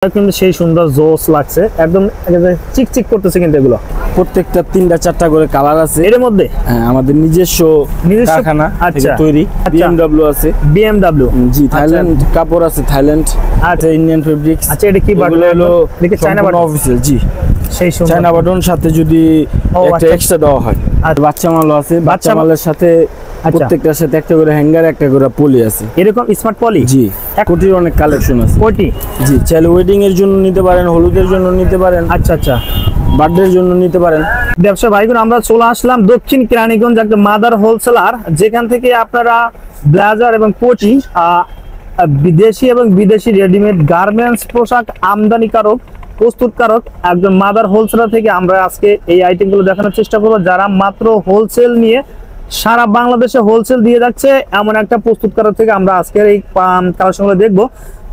কিন্তু সেই সুন্দর জোস লাগছে, একদম চিকচিক করতেছে। কিন্তু এগুলো প্রত্যেকটা 3টা 4টা করে কালার আছে এর মধ্যে। হ্যাঁ, আমাদের নিজস্ব কারখানা থেকে তৈরি। BMW আছে, BMW। জি, থাইল্যান্ড কাপড় আছে, থাইল্যান্ড। আচ্ছা, ইন্ডিয়ান ফেব্রিক্স। আচ্ছা, এটা কি বাটন? হলো দেখে চায়না বাটন অফিসিয়াল। জি, সেই সুন্দর চায়না বাটন সাথে যদি একটা এক্সট্রা দেওয়া হয়। আর বাচ্চা মালও আছে, বাচ্চা মালের সাথে প্রত্যেকটার সাথে একটা করে হ্যাঙ্গার, একটা করে পলি আছে। এরকম স্মার্ট পলি। জি, কোটির অনেক কালেকশন আছে। কোটি? জি, চাইলে ওয়েডিং এর জন্য নিতে পারেন, হলুদের জন্য নিতে পারেন, আচ্ছা আচ্ছা, বার্থডের জন্য নিতে পারেন। ব্যবসা ভাইগুলো, আমরা চলে আসলাম দক্ষিণ কেরানীগঞ্জ, একটা মাদার হোলসেলার, যেখান থেকে আপনারা ব্লেজার এবং কোটি, বিদেশি এবং বিদেশি রেডিমেড গার্মেন্টস পোশাক আমদানিকারক, প্রস্তুতকারক একজন মাদার হোলসেলার থেকে আমরা আজকে এই আইটেমগুলো দেখানোর চেষ্টা করবো। যারা মাত্র হোলসেল নিয়ে সারা বাংলাদেশে হোলসেল দিয়ে যাচ্ছে, এমন একটা প্রস্তুতকারক থেকে আমরা আজকের এই কালেকশনগুলো দেখবো।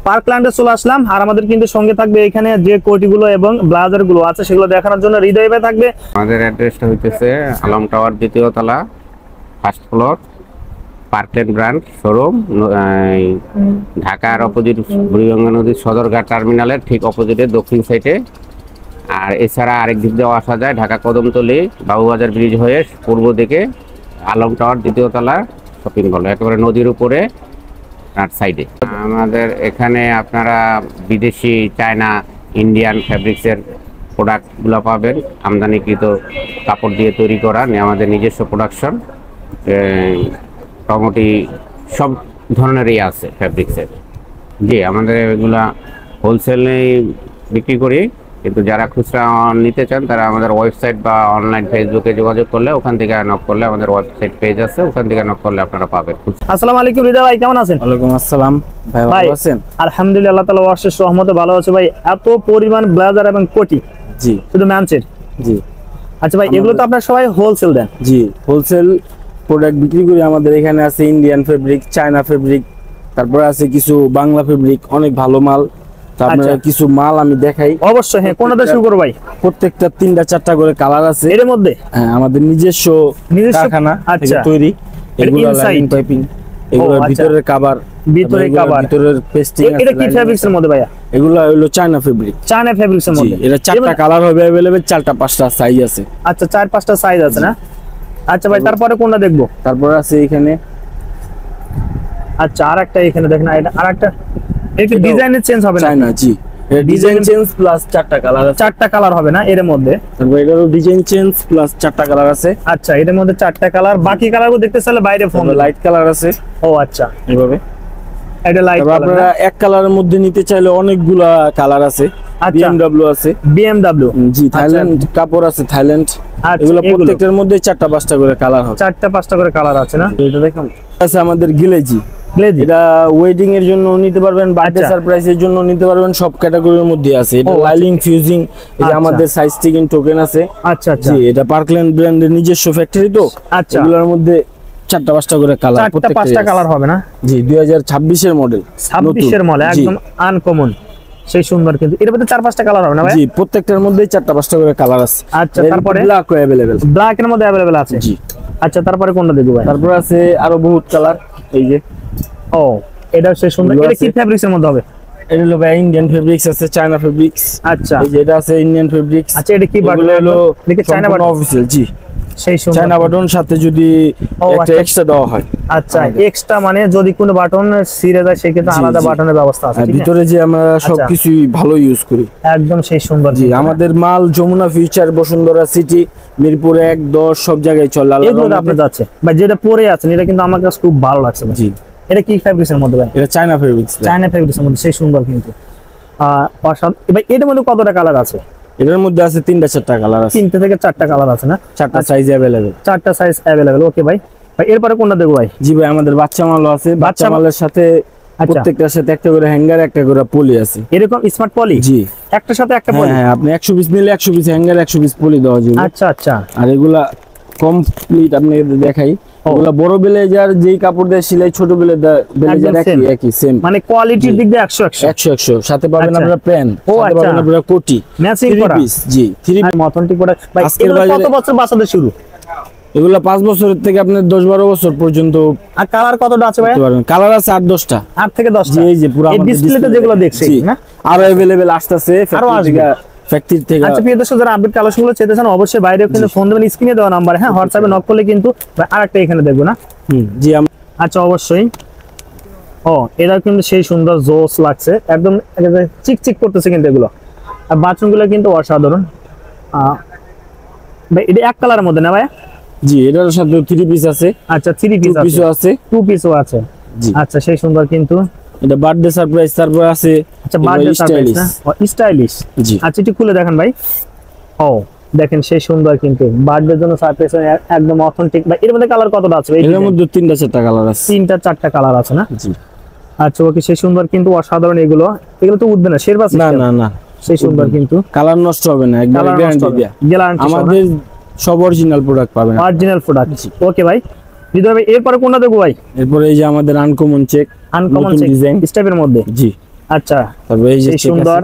পার্কল্যান্ডে চলে আসলাম, আর আমাদের কিন্তু সঙ্গে থাকবে এখানে যে কোটিগুলো এবং ব্লেজার গুলো আছে সেগুলো দেখানোর জন্য হৃদয় ভাই থাকবে। আমাদের অ্যাড্রেসটা হইতেছে আলম টাওয়ার, 2য় তলা, 1st floor, Parkland brand showroom, ঢাকার অপোজিট বুড়িগঙ্গা নদীর সদরঘাট টার্মিনালের ঠিক অপোজিটে দক্ষিণ সাইডে। আর এছাড়া আরেক দিক দিয়েও আসা যায়, ঢাকা কদমতলী বাবুবাজার ব্রিজ হয়ে পূর্ব দিকে আলম টাওয়ার, 2য় তলা শপিং মল, একেবারে নদীর উপরে সাইডে। আমাদের এখানে আপনারা বিদেশি, চায়না, ইন্ডিয়ান ফ্যাব্রিক্সের প্রোডাক্টগুলো পাবেন, আমদানিকৃত কাপড় দিয়ে তৈরি করা, আমাদের নিজস্ব প্রোডাকশন। মোটামুটি সব ধরনেরই আছে ফ্যাব্রিক্সের। জি, আমাদের এগুলা হোলসেলেই বিক্রি করি, কিন্তু যারা খুচরা নিতে চান তারা আমাদের ওয়েবসাইট বা অনলাইন ফেসবুকে যোগাযোগ করলে, ওখান থেকে নক করলে, আমাদের ওয়েবসাইট পেজ আছে, ওখান থেকে নক করলে আপনারা পাবেন। আসসালামু আলাইকুম হৃদয় ভাই, কেমন আছেন? ওয়ালাইকুম আসসালাম ভাই, ভালো আছেন? আলহামদুলিল্লাহ, আল্লাহ তাআলার অশেষ রহমতে ভালো আছে ভাই। এত পরিমাণ ব্লেজার এবং কোটি, জি, শুধু ম্যানচের। জি। আচ্ছা ভাই, এগুলো তো আপনারা সবাই হোলসেল দেন? জি, হোলসেল প্রোডাক্ট বিক্রি করি। আমাদের এখানে আছে ইন্ডিয়ান ফেব্রিক, চায়না ফেব্রিক, তারপরে আছে কিছু বাংলা ফেব্রিক, অনেক ভালো মাল। আপনারা কিছু মাল আমি দেখাই। অবশ্যই, হ্যাঁ, কোনটা শুরু করব ভাই? প্রত্যেকটা 3টা 4টা করে কালার আছে এর মধ্যে। হ্যাঁ, আমাদের নিজস্ব কারখানা থেকে তৈরি। এগুলো লাইনিং পাইপিং, এগুলো ভিতরের কভার, ভিতরের পেস্টিং আছে। এটা কি ফেব্রিক্সের মধ্যে ভাইয়া? এগুলো হলো চায়না ফেব্রিক। চায়না ফেব্রিক্সের মধ্যে এটা 4টা কালার হবে अवेलेबल, 4টা 5টা সাইজ আছে। আচ্ছা, 4-5টা সাইজ আছে না? আচ্ছা ভাই, তারপরে কোনটা দেখবো? তারপর আছে এখানে, আচ্ছা, আরেকটা এখানে দেখেন, এটা আরেকটা। এটা ডিজাইনের চেঞ্জ হবে না? চায়না, জি, এটা ডিজাইন চেঞ্জ প্লাস 4টা কালার আছে। 4টা কালার হবে না এর মধ্যে? তারপর এটারও ডিজাইন চেঞ্জ প্লাস 4টা কালার আছে। আচ্ছা, এর মধ্যে 4টা কালার। বাকি কালারগুলো দেখতে চাইলে বাইরে ফোন। লাইট কালার আছে। ও আচ্ছা, এইভাবে এটা লাইট কালার। আপনারা এক কালারের মধ্যে নিতে চাইলে অনেকগুলা কালার আছে। BMW আছে, BMW। জি, থাইল্যান্ড কাপড় আছে, থাইল্যান্ড। এগুলো প্রত্যেকটার মধ্যে 4টা 5টা করে কালার হবে। 4টা 5টা করে কালার আছে না? এটা দেখুন, আছে আমাদের গ্লেজি। এটা ওয়েডিং এর জন্য নিতে পারবেন, বার্থডে সারপ্রাইজের জন্য নিতে পারবেন, সব ক্যাটাগরির মধ্যে আছে। এটা লাইলিং ফিউজিং, এটা আমাদের সাইজ টিকিং টোকেন আছে। আচ্ছা আচ্ছা, জি, এটা পার্কল্যান্ড ব্র্যান্ডের নিজস্ব ফ্যাক্টরি তো। আচ্ছা, এগুলোর মধ্যে 4টা 5টা করে কালার, 4টা 5টা কালার হবে না? জি, 2026 এর মডেল, 26 এর মডেল, একদম আনকমন, সেই সুন্দর। কিন্তু এর মধ্যে 4-5টা কালার হবে না ভাই? জি, প্রত্যেকটার মধ্যে 4টা 5টা করে কালার আছে। আচ্ছা, তারপরে ব্ল্যাক अवेलेबल, ব্ল্যাক এর মধ্যে अवेलेबल আছে। জি। আচ্ছা, তারপরে কোনটা দেখব ভাই? তারপর আছে আরো বহুত কালার। এই যে, ও, এটা সেই সুন্দর। এটা কি ফেব্রিক্স এর মধ্যে হবে? এটা হলো ইন্ডিয়ান ফেব্রিক্স আছে, চায়না ফেব্রিক্স। আচ্ছা, এই যে এটা আছে ইন্ডিয়ান ফেব্রিক্স। আচ্ছা, এটা কি বাটন? হলো দেখে চায়না বাটন অফিসিয়াল। জি, সেই সুন্দর। চায়না বাটন সাথে যদি একটা এক্সট্রা দেওয়া হয়। আচ্ছা, এক্সট্রা মানে যদি কোনো বাটন ছিঁড়ে যায় সেক্ষেত্রে আলাদা বাটনের ব্যবস্থা আছে। ভিতরে যে আমরা সবকিছু ভালো ইউজ করি, একদম সেই সুন্দর। জি, আমাদের মাল যমুনা ফিউচার, বসুন্ধরা সিটি, মিরপুর 1, 10 সব জায়গায় চলে। এগুলো আপনার যাচ্ছে ভাই, যেটা পরে আছেন এটা কিন্তু আমার কাছে খুব ভালো লাগছে। জি, এটা কি ফেব্রিক্সের মধ্যে ভাই? এটা চায়না ফেব্রিক্স। চায়না ফেব্রিক্সের মধ্যে সেই সুন্দর। কিন্তু ভাই, এটার মধ্যে কতটা কালার আছে? এটার মধ্যে আছে 3টা 4টা কালার আছে। 3টে থেকে 4টা কালার আছে না? 4টা সাইজ अवेलेबल। 4টা সাইজ अवेलेबल। ওকে ভাই, এরপরে কোনটা দেখব ভাই? জি ভাই, আমাদের বাচ্চা মালও আছে। বাচ্চা মালের সাথে প্রত্যেকটার সাথে একটা করে হ্যাঙ্গার, একটা করে পলি আছে। এরকম স্মার্ট পলি? জি, একটার সাথে একটা পলি। হ্যাঁ, আপনি 100 পিস নিলে 100 পিস হ্যাঙ্গার, 100 পিস পলি দেওয়া যাবে। আচ্ছা আচ্ছা, আর এগুলা কমপ্লিট আপনাকে দেখাই। এগুলা বড় ব্লেজার যেই কাপড় দিয়ে সেলাই, ছোট ব্লেজার একই সেম, মানে কোয়ালিটির দিক দিয়ে 100 100 সাথে পাবেন আপনারা প্যান্ট, সাথে পাবেন আপনারা কোটি ম্যাচিং করা। পিস। জি, 3 পিস অথেন্টিক প্রোডাক্ট ভাই। এগুলো কত বছর বাচ্চাদের শুরু? এগুলা 5 বছরের থেকে আপনার 10-12 বছর পর্যন্ত আর কালার কতটা আছে ভাই? কালার আছে 8-10টা। 8 থেকে 10টা। জি, এই যে পুরো এই আমাদের ডিসপ্লেতে যেগুলো দেখছি না, আরো अवेलेबल আসতেছে আরো আসবে ফ্যাক্টরি থেকে। আচ্ছা প্রিয় দর্শক, যারা আপডেট কালেকশন গুলো চেয়েছেন অবশ্যই বাইরে কিন্তু ফোন দেবেন, স্ক্রিনে দেওয়া নাম্বার, হ্যাঁ হোয়াটসঅ্যাপে নক করলে কিন্তু আরেকটা এখানে দেখবো না। জি আচ্ছা অবশ্যই। ও এটা কিন্তু সেই সুন্দর জোস লাগছে, একদম চিকচিক করতেছে কিন্তু এগুলো। আর বাথরুম গুলো কিন্তু অসাধারণ। ভাই এটা এক কালারের মধ্যে না ভাই? জি, এটার সাথে 3 পিস আছে। আচ্ছা 3 পিস আছে, 2 পিসও আছে। জি আচ্ছা সেই সুন্দর কিন্তু এটা বার্থডে সারপ্রাইজ, তারপর আছে আচ্ছা বার্থডে সারপ্রাইজ না, স্টাইলিশ। জি আচ্ছা একটু খুলে দেখেন ভাই। ও দেখেন সেই সুন্দর কিন্তু বার্থডের জন্য সারপ্রাইজ একদম অথেন্টিক। ভাই এর মধ্যে কালার কতটা আছে? এর মধ্যে 3-4টা কালার আছে। 3-4টা কালার আছে না? জি আচ্ছা ওকে, সেই সুন্দর কিন্তু অসাধারণ। এগুলো তো উঠবে না শেরবাস? না না না, সেই সুন্দর কিন্তু কালার নষ্ট হবে না, একদম গ্যারান্টি দেয়া। আমাদের সব অরিজিনাল প্রোডাক্ট পাবেন, অরিজিনাল প্রোডাক্ট। ওকে ভাই হৃদয় ভাই, এরপরে কোনটা দেখবো ভাই? এরপর এই যে আমাদের uncommon check, uncommon check design স্টেপের মধ্যে। জি আচ্ছা তারপর এই যে সেই সুন্দর।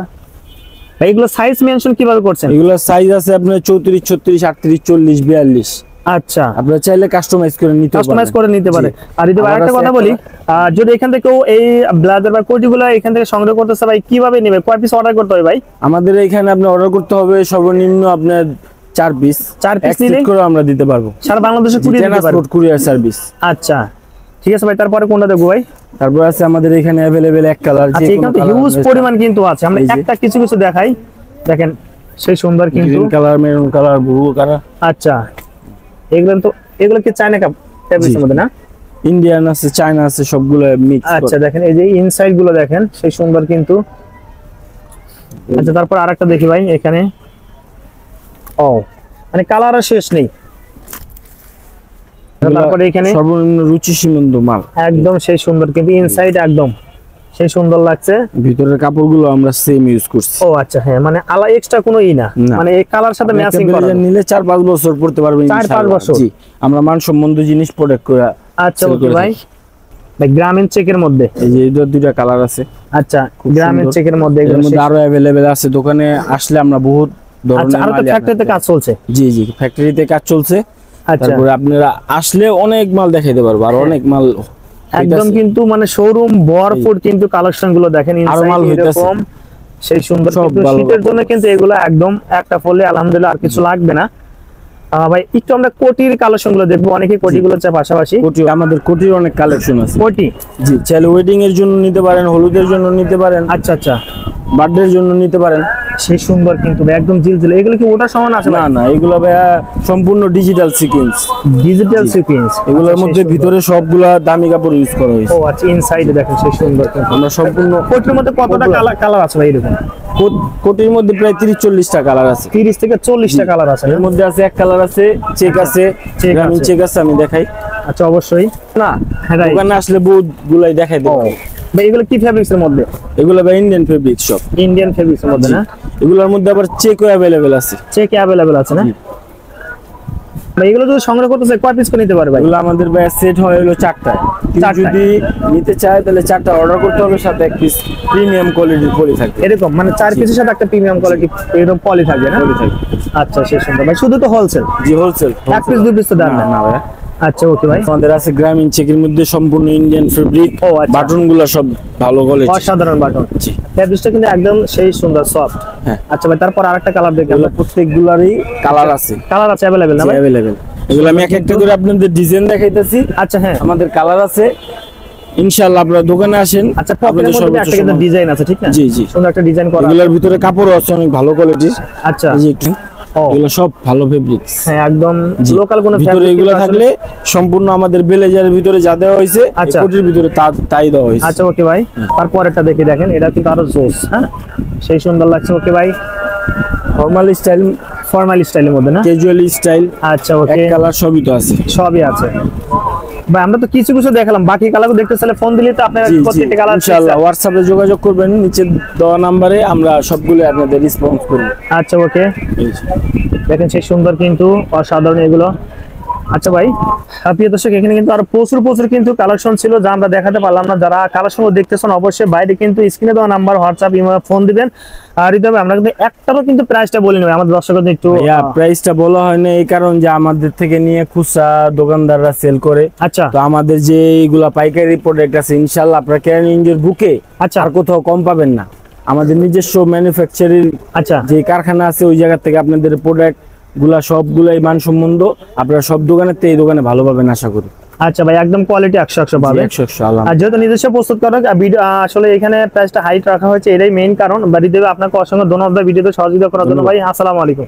ভাই এগুলো সাইজ মেনশন কিভাবে করছেন? এগুলো সাইজ আছে আপনার 34, 36, 38, 40, 42। আচ্ছা আপনারা চাইলে কাস্টমাইজ করে নিতে পারেন, কাস্টমাইজ করে নিতে পারে। আর হৃদয় ভাই একটা কথা বলি, যদি এখান থেকে এই ব্লেজার বা কোটিগুলো এখান থেকে সংগ্রহ করতেছে ভাই, কিভাবে নেবে? কয় পিস অর্ডার করতে হবে ভাই? আমাদের এখানে আপনি অর্ডার করতে হবে সর্বনিম্ন আপনার 4 পিস। 4 পিস নিলে করে আমরা দিতে পারবো, সারা বাংলাদেশে কুরিয়ার দিতে পারবো, কুরিয়ার সার্ভিস। আচ্ছা ঠিক আছে ভাই, তারপরে কোনটা দেখবো ভাই? তারপর আছে আমাদের এখানে अवेलेबल এক কালার, যে আচ্ছা এখানে হিউজ পরিমাণ কিন্তু আছে, আমরা একটা কিছু কিছু দেখাই। দেখেন সেই সুন্দর কিন্তু green colour, maroon colour, blue colour. আচ্ছা এগুলো কি চায়না কাপ ফেব্রিক্সের মধ্যে না? ইন্ডিয়ান আছে, চায়না আছে, সবগুলো মিক্স। আচ্ছা দেখেন এই যে ইনসাইড গুলো দেখেন সেই সুন্দর কিন্তু। আচ্ছা তারপর আরেকটা দেখি ভাই এখানে। ও মানে কালার আর শেষ নেই। তারপরে এখানে সর্বনিম্ন রুচি সীমান্ত মাল, একদম সেই সুন্দর কিন্তু ইনসাইড একদম সেই সুন্দর লাগছে। ভিতরের কাপড়গুলো আমরা সেম ইউজ করছি। ও আচ্ছা হ্যাঁ, মানে আলা এক্সট্রা কোনো না, মানে এই কালার সাথে ম্যাচিং করা নিলে 4-5 বছর পড়তে পারবেন। 4-5 বছর। জি আমরা মানসম্মত জিনিস প্রোডাক্ট করে। আচ্ছা ওকে ভাই, গ্রামীণ চেকের মধ্যে এই যে এদের দুইটা কালার আছে। আচ্ছা গ্রামীণ চেকের মধ্যে, এর মধ্যে আরো अवेलेबल আছে। দোকানে আসলে আমরা বহুত ধরনের মাল। আচ্ছা আর তো ফ্যাক্টরিতে কাজ চলছে? জি জি ফ্যাক্টরিতে কাজ চলছে। আচ্ছা তারপরে আপনারা আসলে অনেক মাল দেখাইতে পারবো, আর অনেক মাল একদম কিন্তু মানে শোরুম ভরপুর কিন্তু কালেকশন গুলো দেখেন ইনসাইড এরকম সেই সুন্দর। শীতের জন্য কিন্তু এগুলো একদম একটা ফলে আলহামদুলিল্লাহ আর কিছু লাগবে না। ভাই একটু আমরা কোটির কালেকশন গুলো দেখবো, অনেকে কোটি গুলো চায় পাশাপাশি। কোটি আমাদের কোটির অনেক কালেকশন আছে। কোটি জি চাইলে ওয়েডিং এর জন্য নিতে পারেন, হলুদের জন্য নিতে পারেন, আচ্ছা আচ্ছা বার্থডের জন্য নিতে পারেন। সেই সুন্দর কিন্তু একদম জিলজিলে। এগুলো কি ওটার সমান আছে? না না, এগুলো ভাইয়া সম্পূর্ণ ডিজিটাল সিকোয়েন্স। ডিজিটাল সিকোয়েন্স এগুলোর মধ্যে ভিতরে সবগুলা দামি কাপড় ইউজ করা হয়েছে। ও আচ্ছা ইনসাইডে দেখেন সেই সুন্দর কিন্তু। আমরা সম্পূর্ণ কোটির মধ্যে কতটা কালার আছে ভাই এরকম? কোটির মধ্যে প্রায় 30-40টা কালার আছে। 30 থেকে 40টা কালার আছে। এর মধ্যে আছে এক কালার আছে, চেক আছে, গ্রামীণ চেক আছে, আমি দেখাই। আচ্ছা অবশ্যই না হ্যাঁ ওখানে আসলে বহুত গুলাই দেখাই দেবো। ভাই এগুলো কি ফেব্রিক্সের মধ্যে? এগুলো ভাই ইন্ডিয়ান ফেব্রিক সব। ইন্ডিয়ান ফেব্রিক্সের মধ্যে না? এগুলোর মধ্যে আবার চেকও अवेलेबल আছে। চেক अवेलेबल আছে না? ভাই এগুলো যদি সংগ্রহ করতে চাই কয় পিস করে নিতে পারবে ভাই? এগুলো আমাদের ভাই সেট হয় হলো 4টা। যদি নিতে চায় তাহলে 4টা অর্ডার করতে হবে, সাথে এক পিস প্রিমিয়াম কোয়ালিটির পলি থাকবে। এরকম মানে 4 পিসের সাথে একটা প্রিমিয়াম কোয়ালিটি এরকম পলি থাকবে না? পলি থাকবে। আচ্ছা সেই সুন্দর ভাই। শুধু তো হোলসেল? জি হোলসেল। এক পিস 2 পিস তো দাম না না ভাই। আচ্ছা ওকে ভাই। আমাদের আছে গ্রামীণ চেকের মধ্যে সম্পূর্ণ ইন্ডিয়ান ফেব্রিক। ও আচ্ছা। বাটনগুলো সব ভালো কোয়ালিটি, অসাধারণ বাটন। জি ফেব্রিকটা কিন্তু একদম সেই সুন্দর সফট। হ্যাঁ আচ্ছা ভাই তারপর আরেকটা কালার দেখি আমরা। প্রত্যেকগুলারই কালার আছে। কালার আছে अवेलेबल না ভাই? अवेलेबल। এগুলো আমি এক একটা করে আপনাদের ডিজাইন দেখাইতেছি। আচ্ছা হ্যাঁ আমাদের কালার আছে। ইনশাআল্লাহ আপনারা দোকানে আসেন। আচ্ছা পকেটের মধ্যে একটা কিন্তু ডিজাইন আছে ঠিক না? জি জি সুন্দর একটা ডিজাইন করা। এগুলোর ভিতরে কাপড়ও আছে অনেক ভালো কোয়ালিটির। আচ্ছা এই যে একটু এগুলো সব ভালো ফেব্রিক্স। হ্যাঁ একদম লোকাল কোন ভিতরে ফেব্রিক এগুলো থাকলে সম্পূর্ণ আমাদের ব্লেজারের ভিতরে যা দেওয়া হয়েছে আচ্ছা। কোটির ভিতরে তাই দেওয়া হয়েছে। আচ্ছা ওকে ভাই তারপরেরটা দেখি দেখেন, এটা কিন্তু আরো জোস। হ্যাঁ সেই সুন্দর লাগছে। ওকে ভাই ফর্মাল স্টাইলের মধ্যে না? Casual style. আচ্ছা এক ওকে কালার সবই তো আছে। সবই আছে ভাই। আমরা তো কিছু কিছু দেখালাম, বাকি কালারও দেখতে চাইলে ফোন দিলে তো আপনারা প্রত্যেকটা কালার ইনশাআল্লাহ হোয়াটসঅ্যাপে যোগাযোগ করবেন, নিচে দেওয়া নম্বরে আমরা সবগুলো আপনাদের রেসপন্স করব। আচ্ছা ওকে দেখেন সেই সুন্দর কিন্তু অসাধারণ এগুলো। আচ্ছা ভাই, প্রিয় দর্শক এখানে কিন্তু আরো প্রচুর কিন্তু কালেকশন ছিল যা আমরা দেখাতে পারলাম না। যারা কালেকশন দেখতেছেন অবশ্যই বাইরে কিন্তু স্ক্রিনে দেওয়া নাম্বার হোয়াটসঅ্যাপ ইমো ফোন দিবেন। আর তবে আমরা কিন্তু একটারও কিন্তু প্রাইসটা বলি না আমাদের দর্শকদের একটু। প্রাইসটা বলা হয় না এই কারণ যে আমাদের থেকে নিয়ে খুচরা দোকানদাররা সেল করে। আচ্ছা, তো আমাদের যে এইগুলা পাইকারি প্রোডাক্ট আছে ইনশাআল্লাহ আপনারা ক্যানিংয়ের বুকে আচ্ছা, আর কোথাও কম পাবেন না। আমাদের নিজস্ব ম্যানুফ্যাকচারিং আচ্ছা, যে কারখানা আছে ওই জায়গা থেকে আপনাদের প্রোডাক্ট গুলা সবগুলাই মানসম্মত আপনারা সব দোকানের থেকে এই দোকানে ভালো পাবেন আশা করি। আচ্ছা ভাই, একদম কোয়ালিটি 100 পাবে। 100 আর যেহেতু নিজস্ব প্রস্তুত করা আসলে এখানে প্রাইসটা হাইট রাখা হয়েছে, এটাই মেইন কারণ। বাড়ি দেবে আপনাকে অসংখ্য ধন্যবাদ ভিডিওতে সহযোগিতা করার জন্য ভাই। আসসালামু আলাইকুম।